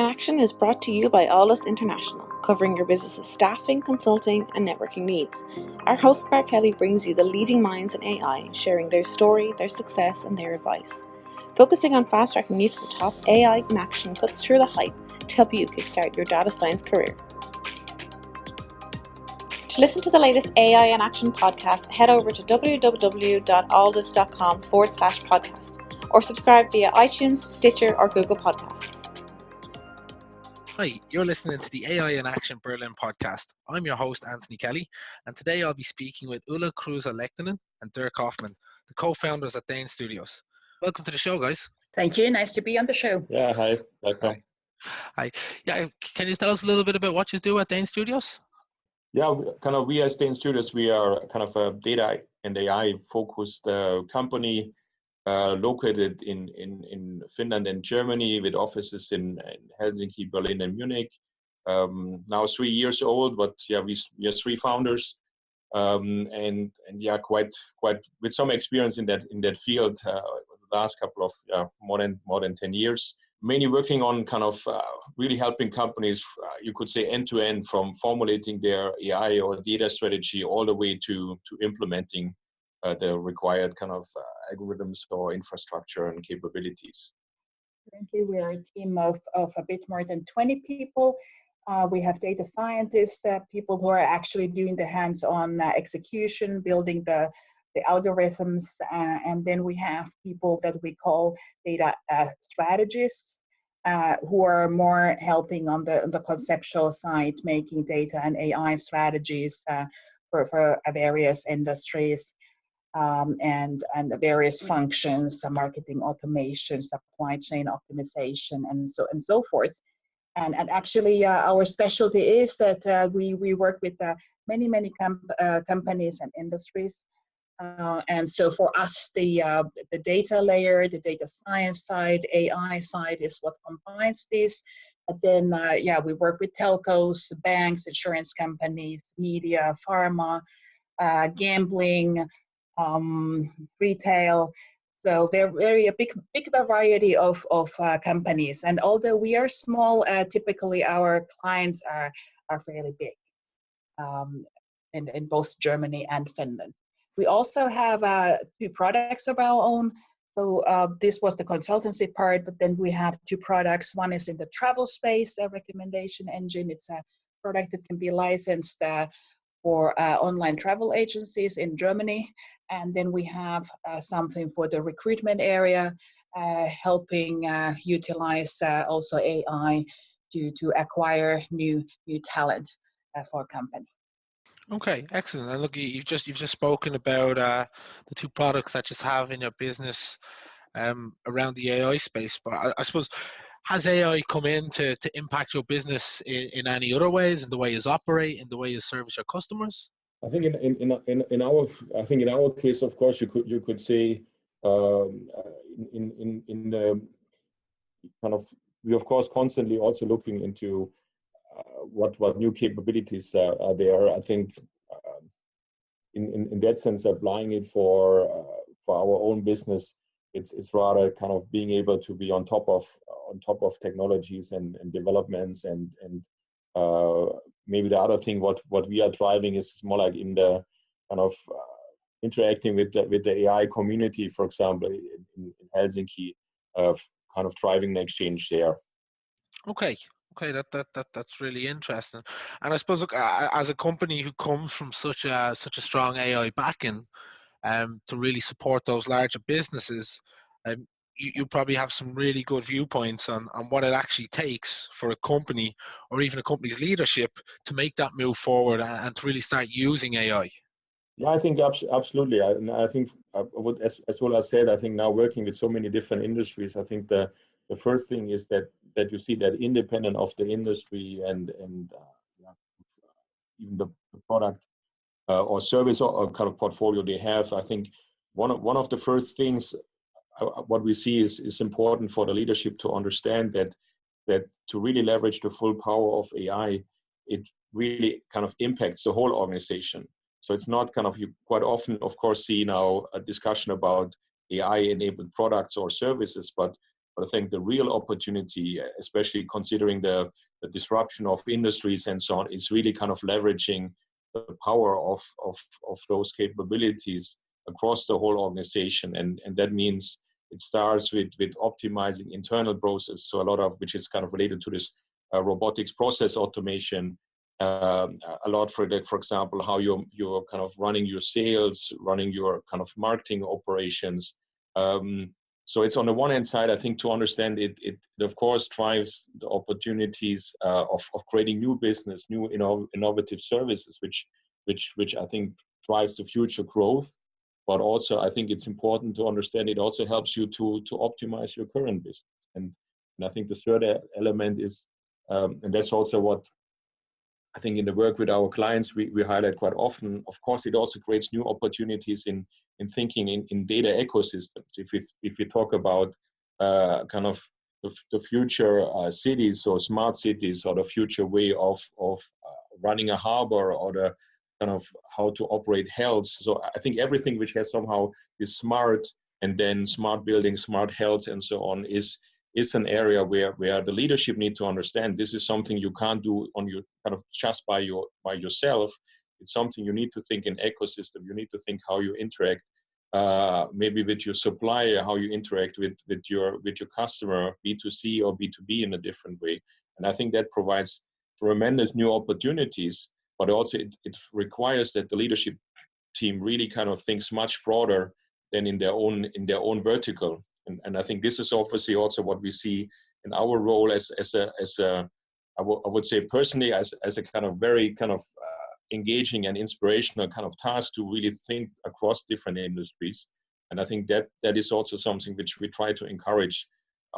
Action is brought to you by Alldus International, covering your business's staffing, consulting, and networking needs. Our host, Mark Kelly, brings you the leading minds in AI, sharing their story, their success, and their advice. Focusing on fast-tracking you to the top, AI in Action cuts through the hype to help you kickstart your data science career. To listen to the latest AI in Action podcast, head over to www.alldus.com/podcast or subscribe via iTunes, Stitcher, or Google Podcasts. Hi, you're listening to the AI in Action Berlin podcast. I'm your host, Anthony Kelly, and today I'll be speaking with Ulla, Kruhse, Lehtonem and Dirk Hofmann, the co-founders at Dain Studios. Welcome to the show, guys. Thank you. Nice to be on the show. Yeah, hi. Welcome. Hi. Yeah, can you tell us a little bit about what you do at Dain Studios? Yeah, we as Dain Studios, we are kind of a data and AI focused company located in Finland and Germany with offices in Helsinki, Berlin, and Munich. Now 3 years old, but yeah, we are 3 founders, and yeah, quite with some experience in that field. The last couple of more than 10 years. Mainly working on kind of really helping companies, you could say end to end, from formulating their AI or data strategy all the way to implementing the required kind of algorithms or infrastructure and capabilities. Currently, we are a team of a bit more than 20 people. We have data scientists, people who are actually doing the hands-on execution, building the algorithms, and then we have people that we call data strategists, who are more helping on the conceptual side, making data and AI strategies for various industries and various functions, marketing automation, supply chain optimization, and so forth. And actually, our specialty is that we work with many companies and industries. And so for us, the data layer, the data science side, AI side is what combines this. But then, we work with telcos, banks, insurance companies, media, pharma, gambling, retail. So very a big variety of companies. And although we are small, typically our clients are fairly big in both Germany and Finland. We also have 2 products of our own. So this was the consultancy part, but then we have 2 products. One is in the travel space, a recommendation engine. It's a product that can be licensed for online travel agencies in Germany. And then we have something for the recruitment area, helping utilize also AI to acquire new talent for a company. Okay, excellent. And look, you've just spoken about the 2 products that you have in your business around the AI space. But I suppose, has AI come in to impact your business in any other ways, in the way you operate, in the way you service your customers? I think in our case, of course, you could say in the kind of, we of course constantly also looking into what new capabilities are there. I think in that sense, applying it for our own business, it's rather kind of being able to be on top of technologies and developments and maybe the other thing what we are driving is more like in the kind of interacting with the AI community, for example, in Helsinki, kind of driving the exchange there. Okay, that's really interesting. And I suppose, look, as a company who comes from such a strong AI backing, to really support those larger businesses, you probably have some really good viewpoints on what it actually takes for a company or even a company's leadership to make that move forward and to really start using AI. Yeah, I think absolutely. I think I would, as well as said, I think now working with so many different industries, I think the first thing is that you see that independent of the industry and even the product or service or kind of portfolio they have, I think one of the first things what we see is important for the leadership to understand that to really leverage the full power of AI, it really kind of impacts the whole organization. So it's not kind of, you quite often, of course, see now a discussion about AI-enabled products or services, but But I think the real opportunity, especially considering the disruption of industries and so on, is really kind of leveraging the power of those capabilities across the whole organization. And that means it starts with optimizing internal process. So a lot of which is kind of related to this robotics process automation. A lot for example, how you're kind of running your sales, running your kind of marketing operations. So it's on the one hand side, I think, to understand it of course drives the opportunities of creating new business, new innovative services, which I think drives the future growth. But also, I think it's important to understand it also helps you to optimize your current business. And I think the third element is, and that's also what I think in the work with our clients we highlight quite often. Of course, it also creates new opportunities in thinking in data ecosystems. If we talk about kind of the future cities or smart cities, or the future way of running a harbor, or the kind of how to operate health. So I think everything which has somehow is smart, and then smart buildings, smart health, and so on is an area where the leadership need to understand this is something you can't do on your kind of just by yourself. It's something you need to think in ecosystem. You need to think how you interact, maybe with your supplier, how you interact with your customer, B2C or B2B in a different way. And I think that provides tremendous new opportunities, but also it requires that the leadership team really kind of thinks much broader than in their own vertical. And I think this is obviously also what we see in our role as a I would say personally as a kind of very kind of engaging and inspirational kind of task to really think across different industries. And I think that is also something which we try to encourage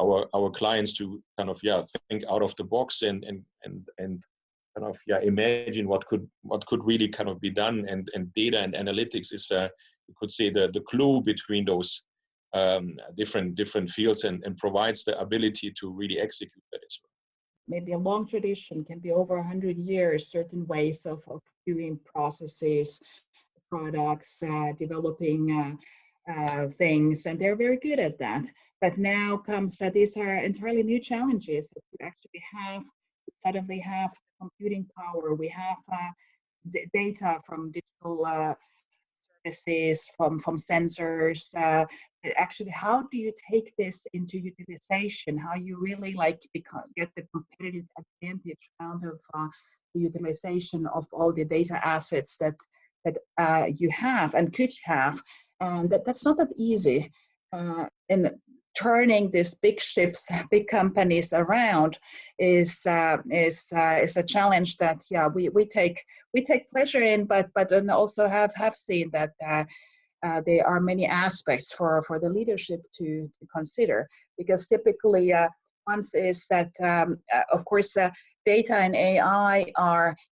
our clients to kind of think out of the box and kind of imagine what could really kind of be done. And data and analytics is you could say the glue between those different fields and provides the ability to really execute that as well. Maybe a long tradition can be over 100 years, certain ways of doing processes, products, developing things, and they're very good at that. But now comes these are entirely new challenges that we actually suddenly have computing power. We have data from digital services, from sensors. Actually, how do you take this into utilization? How you really get the competitive advantage out of the utilization of all the data assets that you have and could have, and that's not that easy. And turning these big ships, big companies around is a challenge that we take pleasure in, but then also have seen that there are many aspects for the leadership to consider, because typically once is that of course data and AI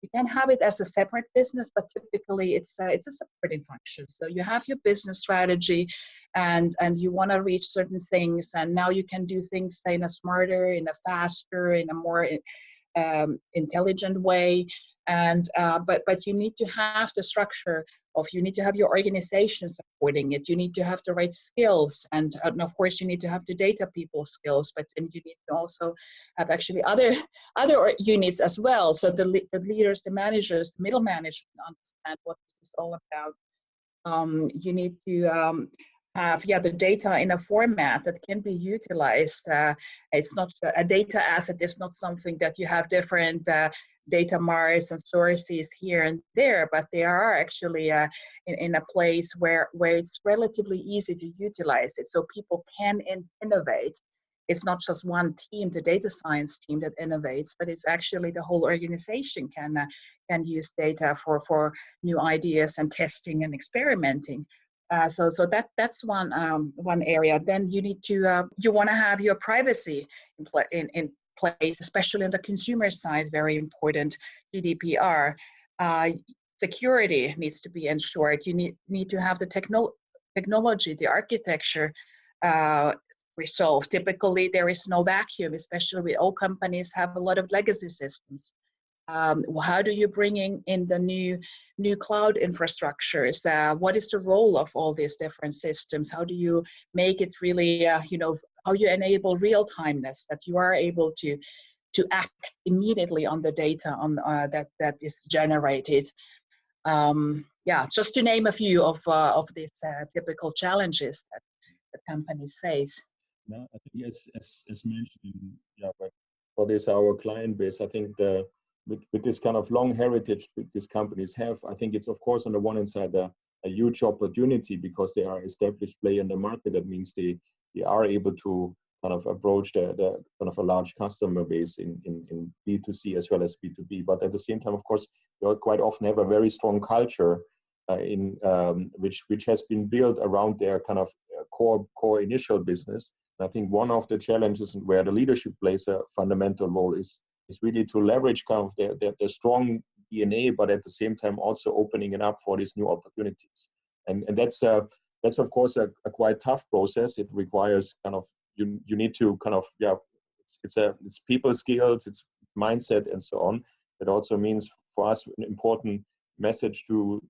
you can have it as a separate business, but typically it's a supporting function. So you have your business strategy and you want to reach certain things, and now you can do things in a smarter, in a faster, in a more intelligent way. And but you need to have the structure you need to have your organization supporting it. You need to have the right skills, and of course you need to have the data people skills. But and you need to also have actually other units as well. So the leaders, the managers, the middle management understand what this is all about. You need to have the data in a format that can be utilized. It's not a data asset. It's not something that you have different data marts and sources here and there, but they are actually in a place where it's relatively easy to utilize it, so people can innovate. It's not just one team, the data science team, that innovates, but it's actually the whole organization can use data for new ideas and testing and experimenting. So that's one area. Then you need to you want to have your privacy in place, especially on the consumer side. Very important. GDPR, security needs to be ensured. You need to have the technology, the architecture resolved. Typically, there is no vacuum, especially with all companies have a lot of legacy systems. How do you bring in the new cloud infrastructures? What is the role of all these different systems? How do you make it really enable real timeness, that you are able to act immediately on the data on that is generated. Just to name a few of these typical challenges that companies face. No, I think as mentioned, but for this our client base, I think with this kind of long heritage that these companies have, I think it's of course on the one hand side a huge opportunity because they are established player in the market. That means they are able to kind of approach the kind of a large customer base in B2C as well as B2B. But at the same time, of course, they quite often have a very strong culture which has been built around their kind of core initial business. And I think one of the challenges where the leadership plays a fundamental role is really to leverage kind of their strong DNA, but at the same time also opening it up for these new opportunities. And that's of course a quite tough process. It requires kind of you need to kind of it's people skills, it's mindset and so on. It also means for us an important message to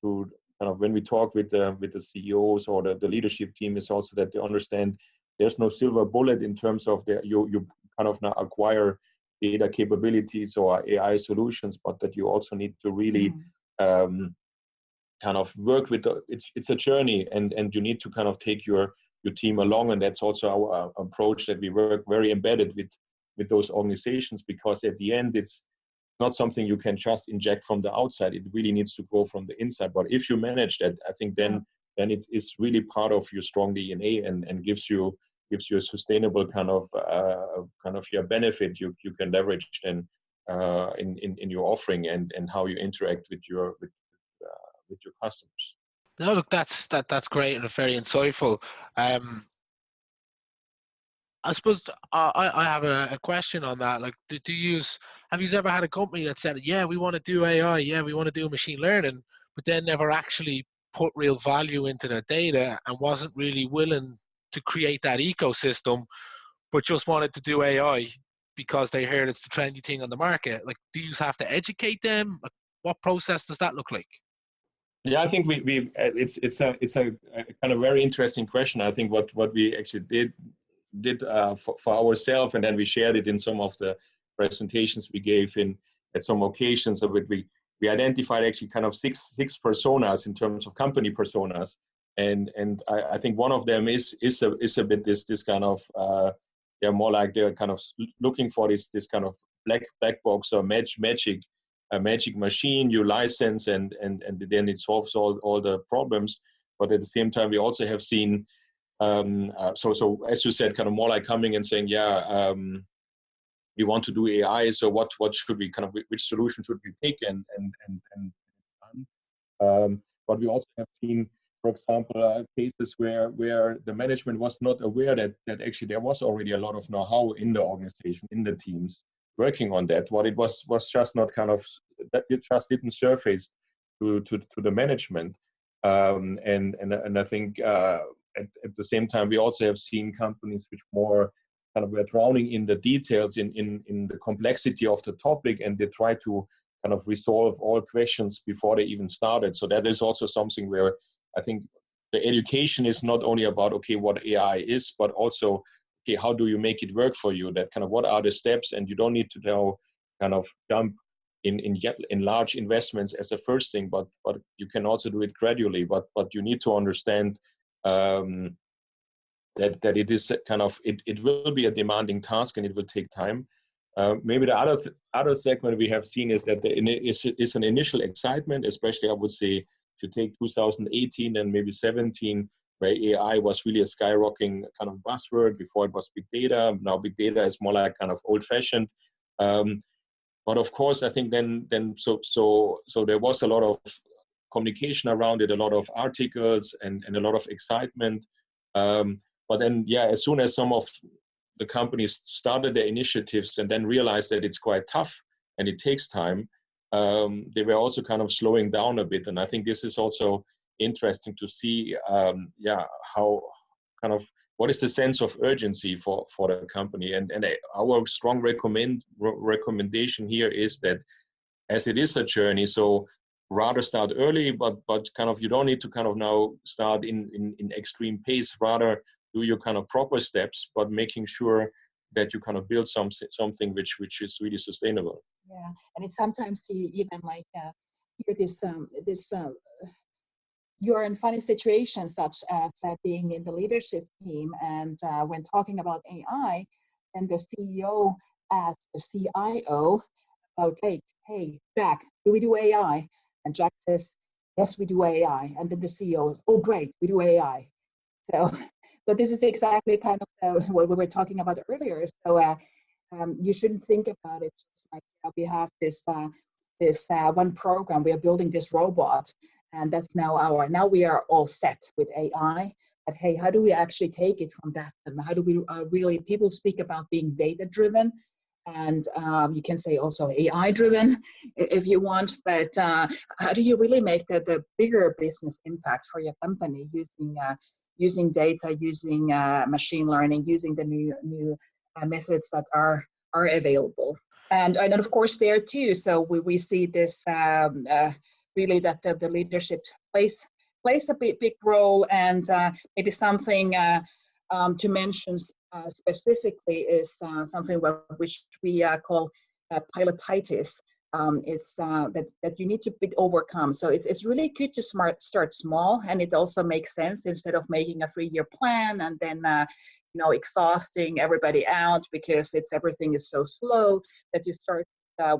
kind of when we talk with the CEOs or the leadership team is also that they understand there's no silver bullet in terms of you kind of now acquire data capabilities or AI solutions, but that you also need to really kind of work with it's a journey, and you need to kind of take your team along, and that's also our approach, that we work very embedded with those organizations, because at the end it's not something you can just inject from the outside. It really needs to grow from the inside. But if you manage that, I think then it is really part of your strong DNA and gives you a sustainable kind of your benefit you can leverage then in your offering and how you interact with your customers. No, look, that's great and very insightful. I suppose I have a question on that. Like, have you ever had a company that said, yeah, we want to do AI, yeah, we want to do machine learning, but then never actually put real value into their data and wasn't really willing to create that ecosystem, but just wanted to do AI because they heard it's the trendy thing on the market? Like, do you have to educate them? Like, what process does that look like? Yeah, I think it's a kind of very interesting question. I think what we actually did for ourselves, and then we shared it in some of the presentations we gave at some occasions. So we identified actually kind of six personas in terms of company personas, and I think one of them is a bit this kind of they're more like they're kind of looking for this kind of black box or a magic machine you license and then it solves all the problems. But at the same time, we also have seen so as you said, kind of more like coming and saying, we want to do AI. So what should we kind of, which solution should we pick and it's done. But we also have seen, for example, cases where the management was not aware that actually there was already a lot of know-how in the organization, in the teams working on that. What it was just not kind of, that it just didn't surface to the management. And I think at the same time, we also have seen companies which more kind of were drowning in the details, in the complexity of the topic, and they try to kind of resolve all questions before they even started. So that is also something where I think the education is not only about, okay, what AI is, but also, okay, how do you make it work for you? That kind of, what are the steps? And you don't need to now kind of jump in large investments as the first thing, but you can also do it gradually. But you need to understand that it is kind of, it will be a demanding task and it will take time. Maybe the other segment we have seen is that there is an initial excitement, especially I would say if you take 2018 and maybe 17, where AI was really a skyrocketing kind of buzzword. Before it was big data. Now big data is more like kind of old-fashioned. But of course, I think then so there was a lot of communication around it, a lot of articles and a lot of excitement. But then, as soon as some of the companies started their initiatives and then realized that it's quite tough and it takes time, they were also kind of slowing down a bit. And I think this is also interesting to see, how kind of, what is the sense of urgency for the company? And our strong recommendation here is that, as it is a journey, so rather start early, but kind of you don't need to kind of now start in extreme pace. Rather do your kind of proper steps, but making sure that you kind of build something which is really sustainable. Yeah, and it's sometimes you even like hear this you're in funny situations such as being in the leadership team, and when talking about AI, then the CEO asks the CIO about, hey, Jack, do we do AI? And Jack says, yes, we do AI. And then the CEO, oh, great, we do AI. So, so this is exactly kind of what we were talking about earlier. So you shouldn't think about it just like we have this one program, we are building this robot, and that's now we are all set with AI. But hey, how do we actually take it from that? And how do we really, people speak about being data driven, and you can say also AI driven if you want, but how do you really make the bigger business impact for your company using data, using machine learning, using the new methods that are available. And of course there too, so we see this really that the leadership plays a big role. And maybe something to mention specifically is something which we call pilotitis. It's that you need to overcome. So it's really good to start small, and it also makes sense instead of making a 3-year plan and then exhausting everybody out because everything is so slow, that you start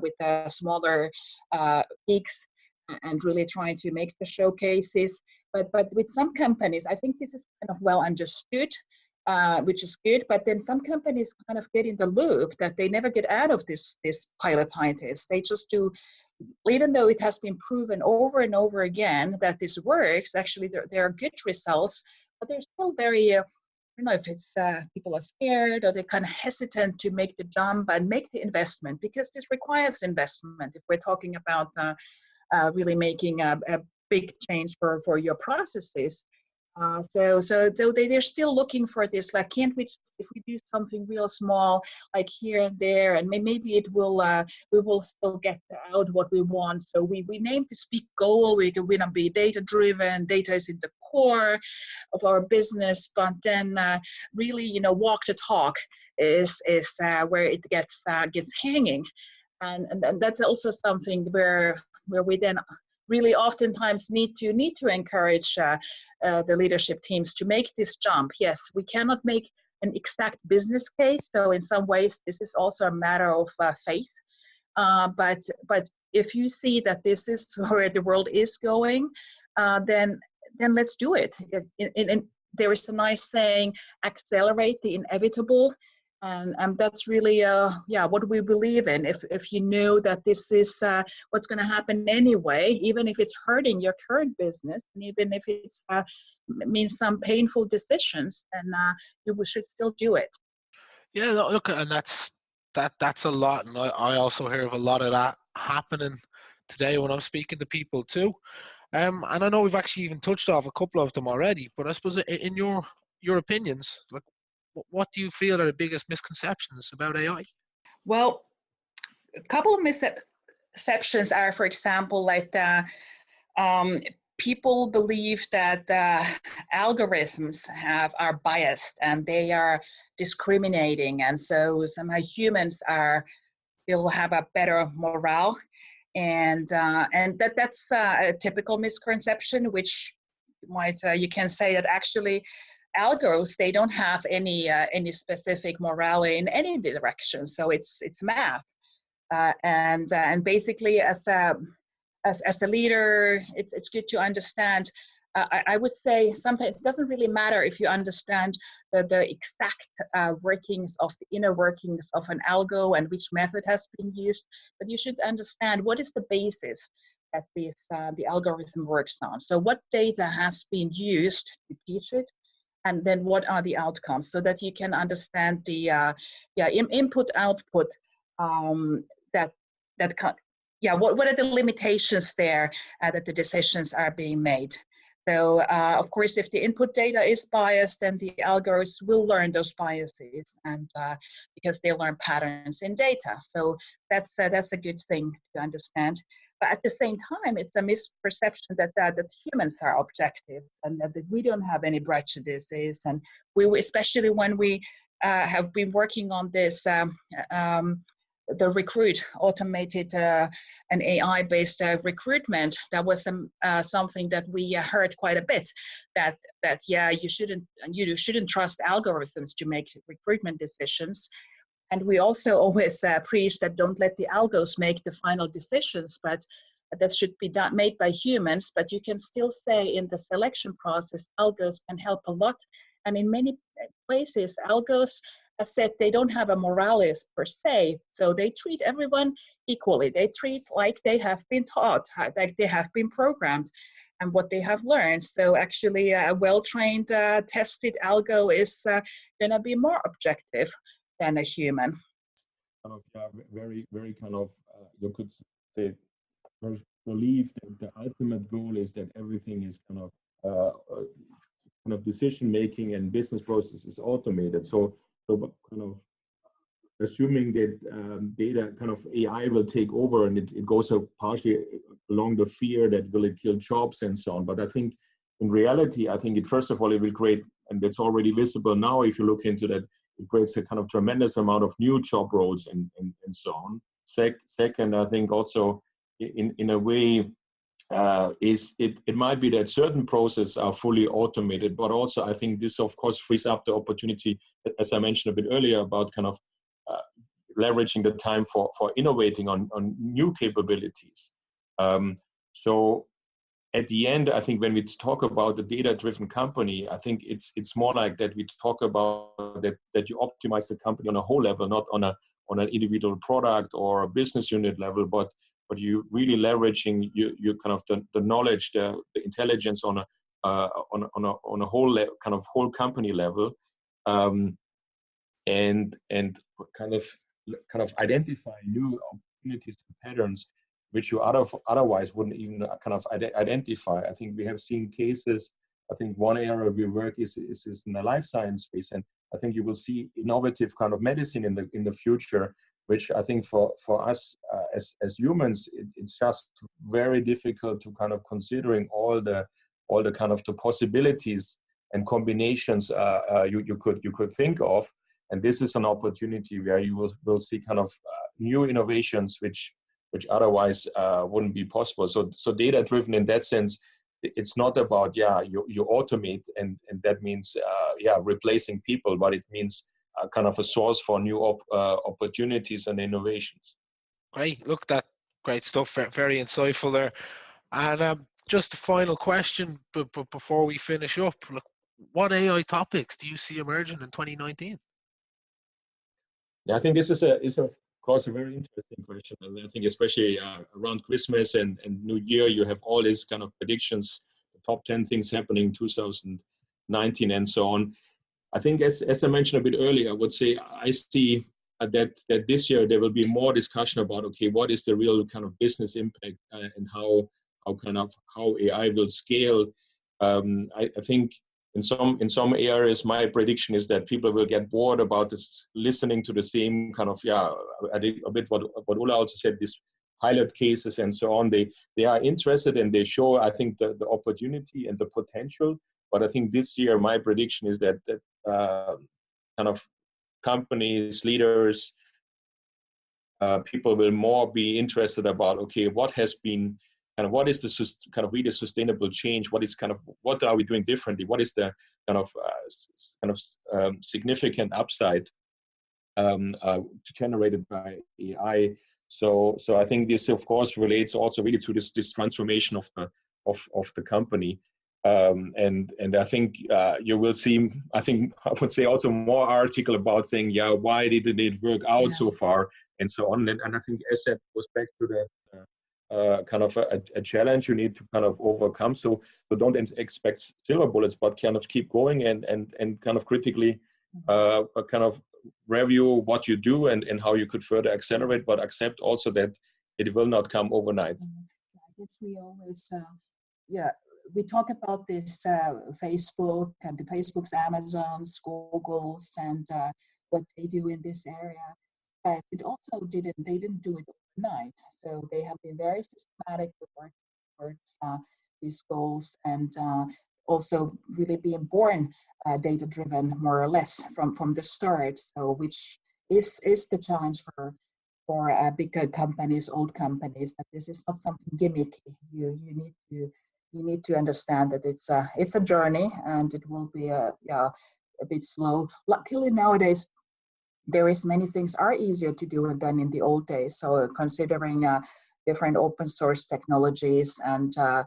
with smaller peaks and really trying to make the showcases. But with some companies, I think this is kind of well understood, which is good. But then some companies kind of get in the loop that they never get out of this pilotitis. They just do, even though it has been proven over and over again that this works. Actually, there are good results, but they're still very I don't know if it's people are scared or they're kind of hesitant to make the jump and make the investment, because this requires investment if we're talking about really making a big change for your processes. So they're still looking for this, like, can't we just, if we do something real small, like here and there, and maybe it will, we will still get out what we want. So we named this big goal, we can be data driven, data is in the core of our business, but then really, walk the talk is where it gets hanging. And that's also something where we then really oftentimes need to encourage the leadership teams to make this jump. Yes, we cannot make an exact business case, so in some ways this is also a matter of faith. But if you see that this is where the world is going, then let's do it. There is a nice saying, accelerate the inevitable. And that's really, what we believe in. If you know that this is what's going to happen anyway, even if it's hurting your current business, and even if it means some painful decisions, then you should still do it. Yeah, look, and that's a lot, and I also hear of a lot of that happening today when I'm speaking to people too. And I know we've actually even touched off a couple of them already, but I suppose in your opinions, like, what do you feel are the biggest misconceptions about AI? Well, a couple of misconceptions are, for example, like people believe that algorithms are biased and they are discriminating, and so somehow humans will have a better morale, and that's a typical misconception, which you can say that actually algos, they don't have any specific morale in any direction. So it's math, and basically as a leader, it's good to understand. I would say sometimes it doesn't really matter if you understand the exact workings of the inner workings of an algo and which method has been used, but you should understand what is the basis that the algorithm works on. So what data has been used to teach it, and then what are the outcomes, so that you can understand the input output, what are the limitations there that the decisions are being made. So of course, if the input data is biased, then the algorithms will learn those biases, and because they learn patterns in data. So that's a good thing to understand. But at the same time, it's a misperception that humans are objective and that we don't have any prejudices. And especially when we have been working on this, the recruit automated and AI-based recruitment, that was something that we heard quite a bit. That yeah, you shouldn't trust algorithms to make recruitment decisions. And we also always preach that don't let the algos make the final decisions, but that should be made by humans. But you can still say in the selection process, algos can help a lot. And in many places, algos, as said, they don't have a morality per se. So they treat everyone equally. They treat like they have been taught, like they have been programmed and what they have learned. So actually a well-trained, tested algo is going to be more objective than a human. Kind of, yeah, very, very kind of, you could say, believe that the ultimate goal is that everything is kind of decision making and business processes automated. So kind of assuming that data kind of AI will take over, and it goes partially along the fear that will it kill jobs and so on. But I think in reality, I think first of all, it will create, and that's already visible now if you look into that, it creates a kind of tremendous amount of new job roles and so on. Second, I think also in a way, it might be that certain processes are fully automated, but also I think this of course frees up the opportunity, as I mentioned a bit earlier, about kind of leveraging the time for innovating on new capabilities. So at the end, I think when we talk about the data-driven company, I think it's more like that we talk about that you optimize the company on a whole level, not on an individual product or a business unit level, but you really leveraging you kind of the knowledge, the intelligence on a whole kind of whole company level, and kind of identify new opportunities and patterns which you otherwise wouldn't even kind of identify. I think we have seen cases. I think one area we work is in the life science space, and I think you will see innovative kind of medicine in the future, which I think for us as humans, it's just very difficult to kind of considering all the kind of the possibilities and combinations you could think of. And this is an opportunity where you will see kind of new innovations which otherwise wouldn't be possible. So data driven in that sense, it's not about you automate and that means replacing people, but it means kind of a source for new opportunities and innovations. Great, look, that great stuff, very insightful there. And just a final question before we finish up, look, what AI topics do you see emerging in 2019? Yeah, I think this is of course a very interesting question, and I think especially around Christmas and New Year, you have all these kind of predictions, the top 10 things happening in 2019 and so on. I think as I mentioned a bit earlier, I would say I see that this year there will be more discussion about, okay, what is the real kind of business impact and how AI will scale. I think in some areas, my prediction is that people will get bored about this, listening to the same kind of, I think a bit what Ulla also said, these pilot cases and so on. They are interested and they show, I think, the opportunity and the potential. But I think this year, my prediction is that kind of companies, leaders, people will more be interested about, okay, what has been kind of, what is the kind of really sustainable change? What are we doing differently? What is the kind of significant upside generated by AI? So I think this, of course, relates also really to this transformation of the company. And I think you will see, I would say also more article about saying, why didn't it work out so far and so on. And I think as that goes back to the kind of a challenge you need to kind of overcome. So don't expect silver bullets, but kind of keep going and kind of critically kind of review what you do and how you could further accelerate, but accept also that it will not come overnight. I guess we always, we talk about this Facebook and the Facebooks, Amazons, Googles, and what they do in this area. But they didn't do it overnight. So they have been very systematic with working towards these goals, and also really being born data-driven more or less from the start. So which is the challenge for bigger companies, old companies, that this is not something gimmicky. You need to understand that it's a journey, and it will be a bit slow. Luckily nowadays there is many things are easier to do than in the old days. So considering different open source technologies and uh,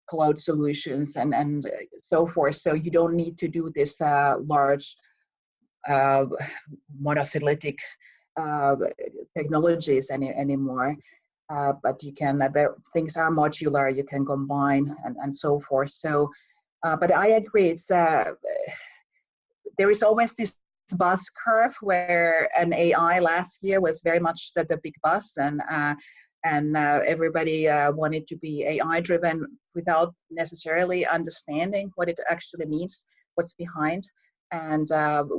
cloud solutions and so forth. So you don't need to do this large uh, monolithic technologies anymore. But you can, things are modular, you can combine and so forth. So, but I agree, there is always this buzz curve where an AI last year was very much the big buzz, and everybody wanted to be AI driven without necessarily understanding what it actually means, what's behind. And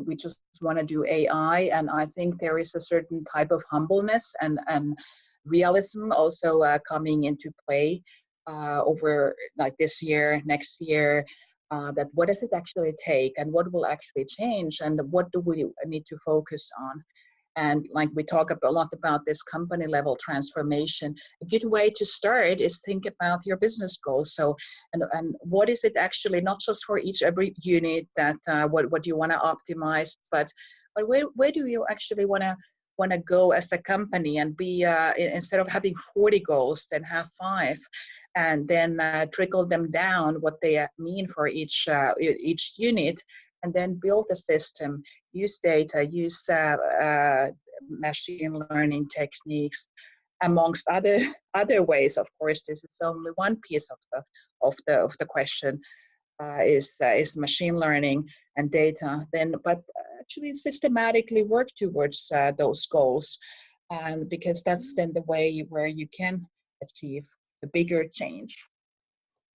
we just want to do AI, and I think there is a certain type of humbleness and realism also coming into play over like this year, next year. That what does it actually take, and what will actually change, and what do we need to focus on. And like we talk a lot about this company level transformation, a good way to start is think about your business goals. So, and what is it actually, not just for every unit that what you want to optimize, but where do you actually want to go as a company, and be instead of having 40 goals, then have 5, and then trickle them down what they mean for each unit, and then build a system, use data, use machine learning techniques, amongst other ways. Of course, this is only one piece of the question. Is machine learning and data, then, but actually systematically work towards those goals, because that's then the way where you can achieve the bigger change.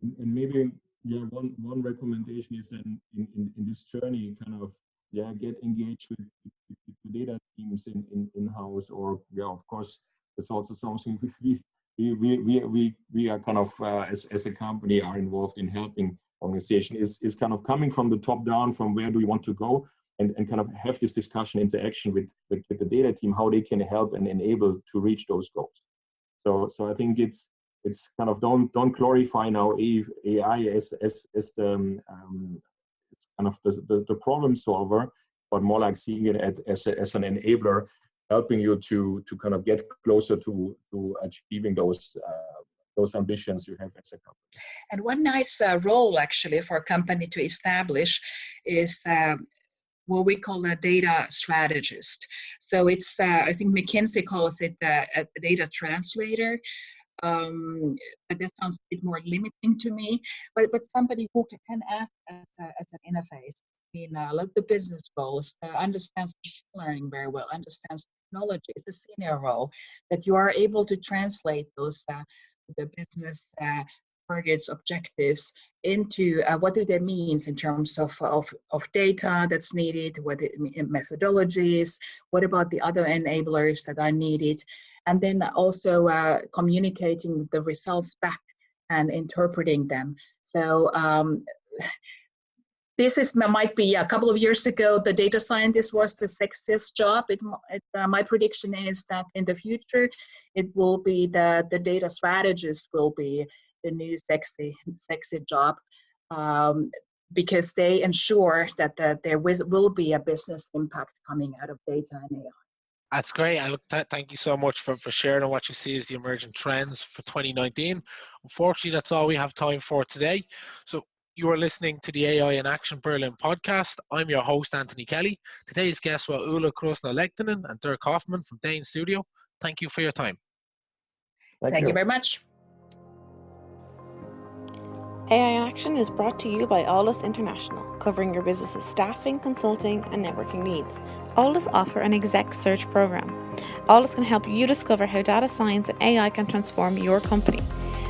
And maybe one recommendation is then in this journey, kind of get engaged with the data teams in-house, or of course there's also something we are kind of as a company are involved in helping organization is kind of coming from the top down, from where do we want to go, and kind of have this discussion, interaction with the data team, how they can help and enable to reach those goals. So I think it's kind of don't glorify now AI as the it's kind of the problem solver, but more like seeing it as an enabler, helping you to kind of get closer to achieving those ambitions you have as a company. And one nice role actually for a company to establish is what we call a data strategist. So it's I think McKinsey calls it a data translator. But that sounds a bit more limiting to me. But somebody who can act as an interface between the business goals, understands machine learning very well, understands technology. It's a senior role that you are able to translate those the business targets, objectives into what do they mean in terms of data that's needed, what methodologies, what about the other enablers that are needed, and then also communicating the results back and interpreting them. So this might be a couple of years ago, the data scientist was the sexiest job. My prediction is that in the future, it will be the data strategist will be the new sexy job, because they ensure that there will be a business impact coming out of data and AI. That's great. Thank you so much for sharing what you see as the emerging trends for 2019. Unfortunately, that's all we have time for today. So you are listening to the AI in Action Berlin podcast. I'm your host, Anthony Kelly. Today's guests were Ulla, Kruhse, Lehtonem and Dirk Hofmann from Dain Studio. Thank you for your time. Thank you very much. AI in Action is brought to you by Alldus International, covering your business's staffing, consulting, and networking needs. Alldus offer an exec search program. Alldus can help you discover how data science and AI can transform your company.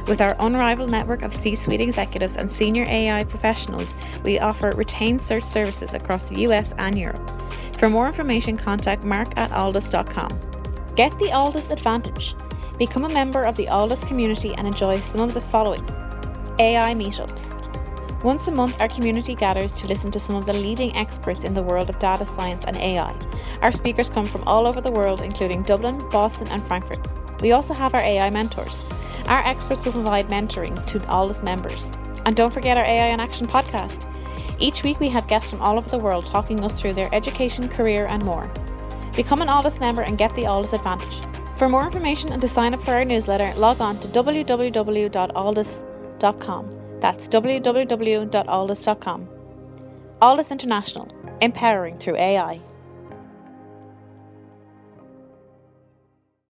With our unrivaled network of C-suite executives and senior AI professionals, we offer retained search services across the US and Europe. For more information, contact mark@alldus.com. Get the Alldus advantage. Become a member of the Alldus community and enjoy some of the following. AI meetups. Once a month, our community gathers to listen to some of the leading experts in the world of data science and AI. Our speakers come from all over the world, including Dublin, Boston and Frankfurt. We also have our AI mentors. Our experts will provide mentoring to Alldus members. And don't forget our AI in Action podcast. Each week we have guests from all over the world talking us through their education, career and more. Become an Alldus member and get the Alldus advantage. For more information and to sign up for our newsletter, log on to www.alldus.com. That's www.alldus.com. Alldus International, empowering through AI.